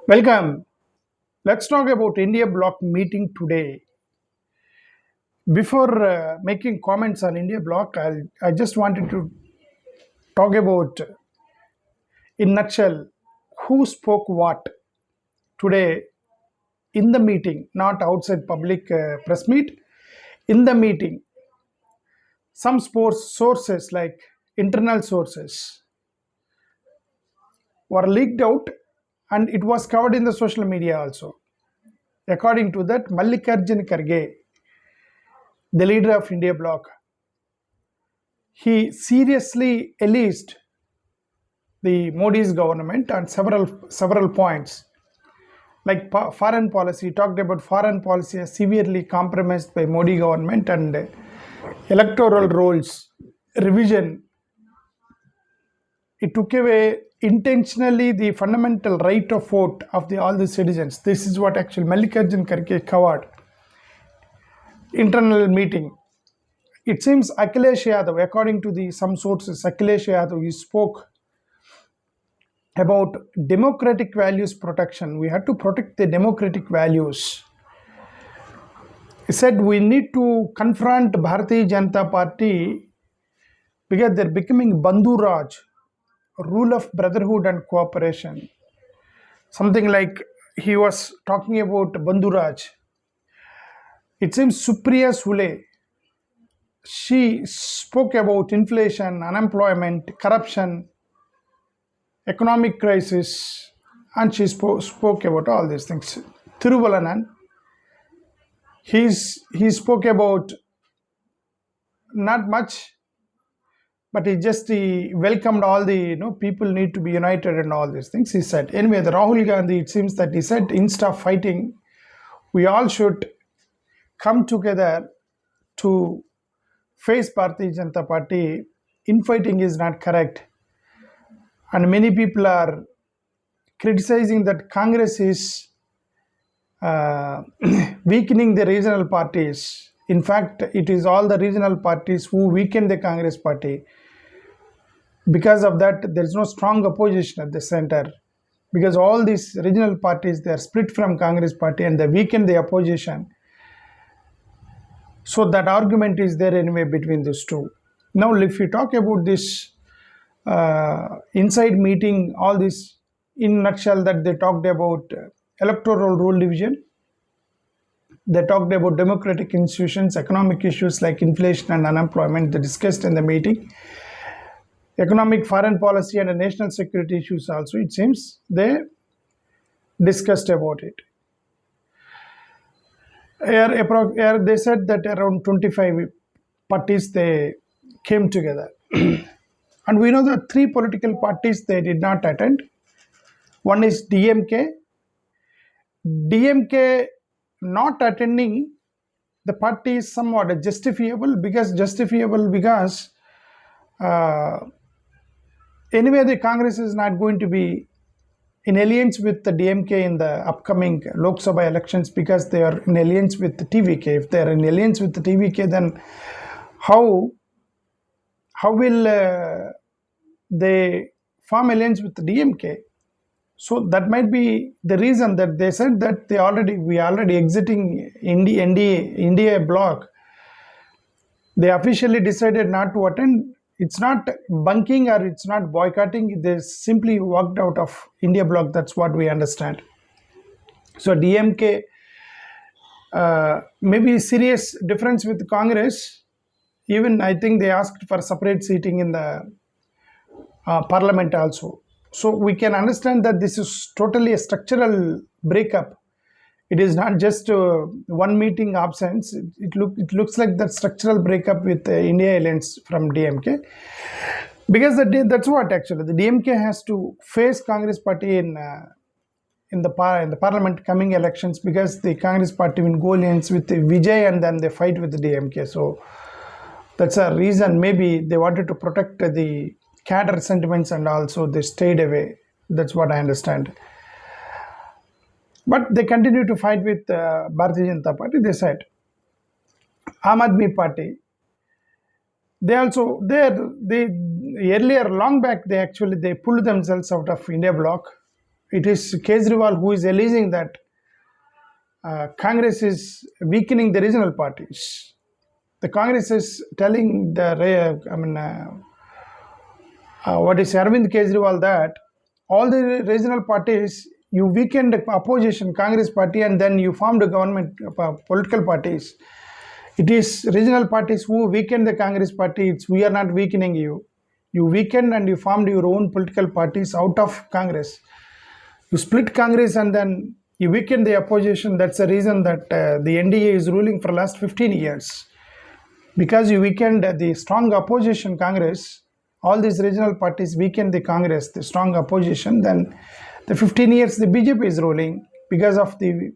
Welcome. Let's talk about India Bloc meeting today. Before making comments on India Bloc, I just wanted to talk about, in nutshell, who spoke what today in the meeting, not outside public press meet. In the meeting, some sports sources like internal sources were leaked out, and it was covered in the social media also. According to that, Mallikarjun Kharge, the leader of India Bloc, he seriously alleged the Modi's government on several points, like foreign policy. He talked about foreign policy as severely compromised by Modi government and electoral rolls revision. It took away intentionally the fundamental right of vote of all the citizens. This is what actually Mallikarjun Kharge covered. Internal meeting. It seems Akhilesh Yadav, according to some sources, Akhilesh Yadav, he spoke about democratic values protection. We have to protect the democratic values. He said we need to confront Bharatiya Janata Party because they're becoming Bandhu Raj, rule of brotherhood and cooperation. Something like he was talking about Bandhu Raj. It seems Supriya Sule, she spoke about inflation, unemployment, corruption, economic crisis, and she spoke about all these things. Thiruvalanan, he spoke about not much, but he welcomed all the people need to be united and all these things. He said anyway, the Rahul Gandhi, it seems that he said instead of fighting, we all should come together to face Bharatiya Janata Party. Infighting is not correct. And many people are criticizing that Congress is weakening the regional parties. In fact, it is all the regional parties who weaken the Congress party. Because of that, there is no strong opposition at the center. Because all these regional parties, they are split from Congress party and they weaken the opposition. So that argument is there anyway between these two. Now, if you talk about this inside meeting, all this in nutshell, that they talked about electoral rule division, they talked about democratic institutions, economic issues like inflation and unemployment, they discussed in the meeting. Economic, foreign policy and national security issues also, it seems, they discussed about it. They said that around 25 parties, they came together. And we know that 3 political parties, they did not attend. One is DMK. DMK not attending the party is somewhat justifiable because anyway the Congress is not going to be in alliance with the DMK in the upcoming Lok Sabha elections because they are in alliance with the TVK. If they are in alliance with the TVK, then how will they form alliance with the DMK? So that might be the reason that they said that we already exiting India Bloc. They officially decided not to attend. It's not bunking or it's not boycotting. They simply walked out of India Bloc. That's what we understand. So DMK, maybe serious difference with Congress. Even I think they asked for separate seating in the parliament also. So we can understand that this is totally a structural breakup. It is not just one meeting absence. It looks like that structural breakup with India Alliance from DMK. Because that's what actually the DMK has to face Congress party in the parliament coming elections, because the Congress party will go alliance with the Vijay and then they fight with the DMK. So that's a reason. Maybe they wanted to protect the cadre sentiments and also they stayed away. That's what I understand. But they continue to fight with Bharatiya Janata Party. They said Aam Aadmi Party. They earlier long back they pulled themselves out of India Bloc. it is Kejriwal who is alleging that Congress is weakening the regional parties. The Congress is telling what is Arvind Kejriwal that all the regional parties, you weakened the opposition, Congress party, and then you formed a government, political parties. It is regional parties who weakened the Congress party. We are not weakening you. You weakened and you formed your own political parties out of Congress. You split Congress and then you weaken the opposition. That's the reason that the NDA is ruling for last 15 years. Because you weakened the strong opposition Congress, all these regional parties weakened the Congress, the strong opposition, then the 15 years the BJP is ruling because of the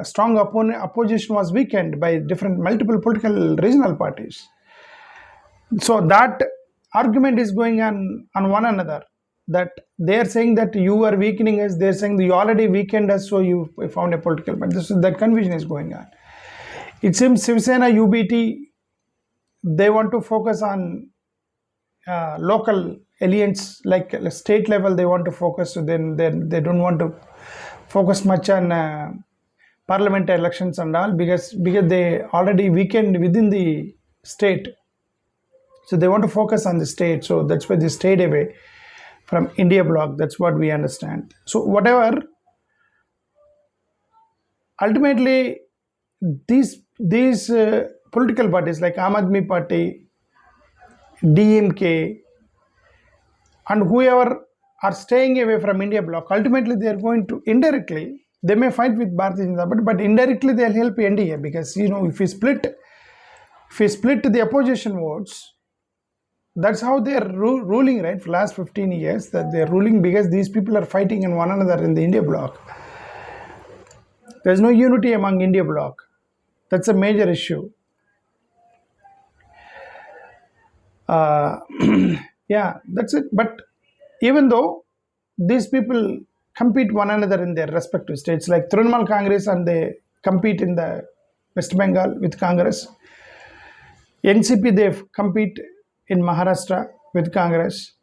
strong opposition was weakened by multiple political regional parties. So that argument is going on one another, that they are saying that you are weakening us, they are saying that you already weakened us, so you found a political party. That confusion is going on. It seems Shiv Sena, UBT, they want to focus on local alliance, like state level they want to focus, so then they don't want to focus much on parliamentary elections and all, because they already weakened within the state. So they want to focus on the state, so that's why they stayed away from India Bloc. That's what we understand. So whatever, ultimately these political parties like Aam Aadmi Party, DMK, and whoever are staying away from India Bloc, ultimately they are going to indirectly, they may fight with Bharatiya Janata Party, but indirectly they will help NDA, because if we split the opposition votes, that's how they are ruling, right? For last 15 years that they are ruling, because these people are fighting in one another in the India Bloc. There is no unity among India Bloc. That's a major issue. Yeah, that's it. But even though these people compete one another in their respective states, like Trinamool Congress, and they compete in the West Bengal with Congress. NCP, they compete in Maharashtra with Congress.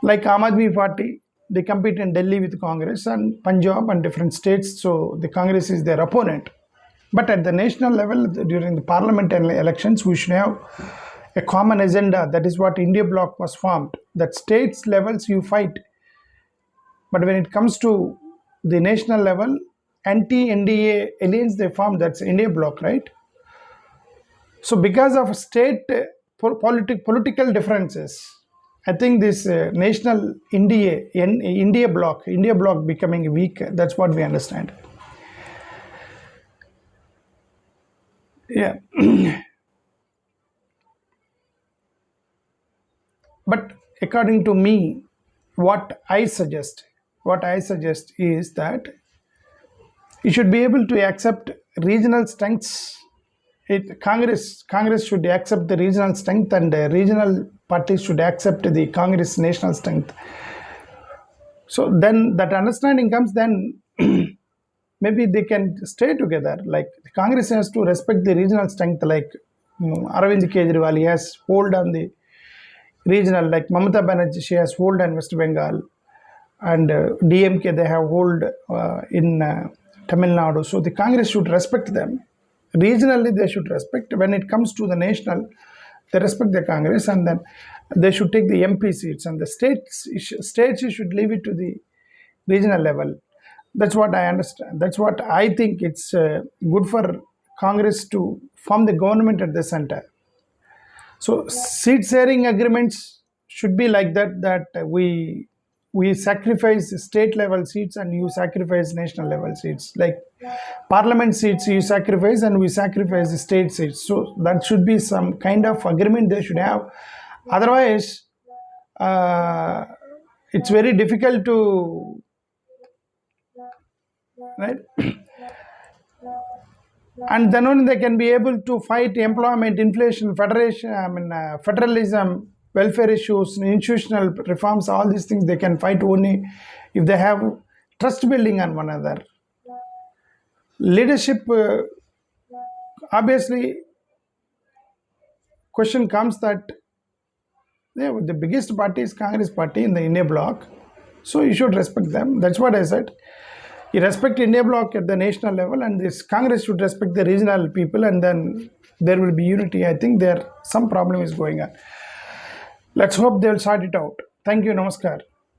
Like Aam Aadmi Party, they compete in Delhi with Congress, and Punjab and different states, so the Congress is their opponent. But at the national level, during the parliamentary elections, we should have a common agenda. That is what India Bloc was formed. That states levels you fight. But when it comes to the national level, anti-NDA alliance they formed, that's India Bloc, right? So because of state political differences, I think this national India Bloc becoming weak, that's what we understand. Yeah. But according to me, what I suggest is that you should be able to accept regional strengths. Congress should accept the regional strength, and the regional parties should accept the Congress national strength. So then that understanding comes, then maybe they can stay together. Like the Congress has to respect the regional strength, like Arvind Kejriwal, he has hold on the regional, like Mamata Banerjee, she has hold on West Bengal, and DMK, they have hold in Tamil Nadu. So the Congress should respect them. Regionally, they should respect. When it comes to the national, they respect the Congress, and then they should take the MP seats, and the states should leave it to the regional level. That's what I understand. That's what I think. It's good for Congress to form the government at the center. So seat sharing agreements should be like that we sacrifice state level seats and you sacrifice national level seats. Like parliament seats you sacrifice and we sacrifice the state seats. So that should be some kind of agreement they should have. Otherwise, it's very difficult to, right? And then only they can be able to fight employment, inflation, federalism, welfare issues, institutional reforms, all these things they can fight only if they have trust building on one another. Leadership, obviously, question comes that the biggest party is Congress party in the India Bloc. So you should respect them. That's what I said. You respect India Bloc at the national level, and this Congress should respect the regional people, and then there will be unity. I think some problem is going on. Let's hope they will sort it out. Thank you. Namaskar.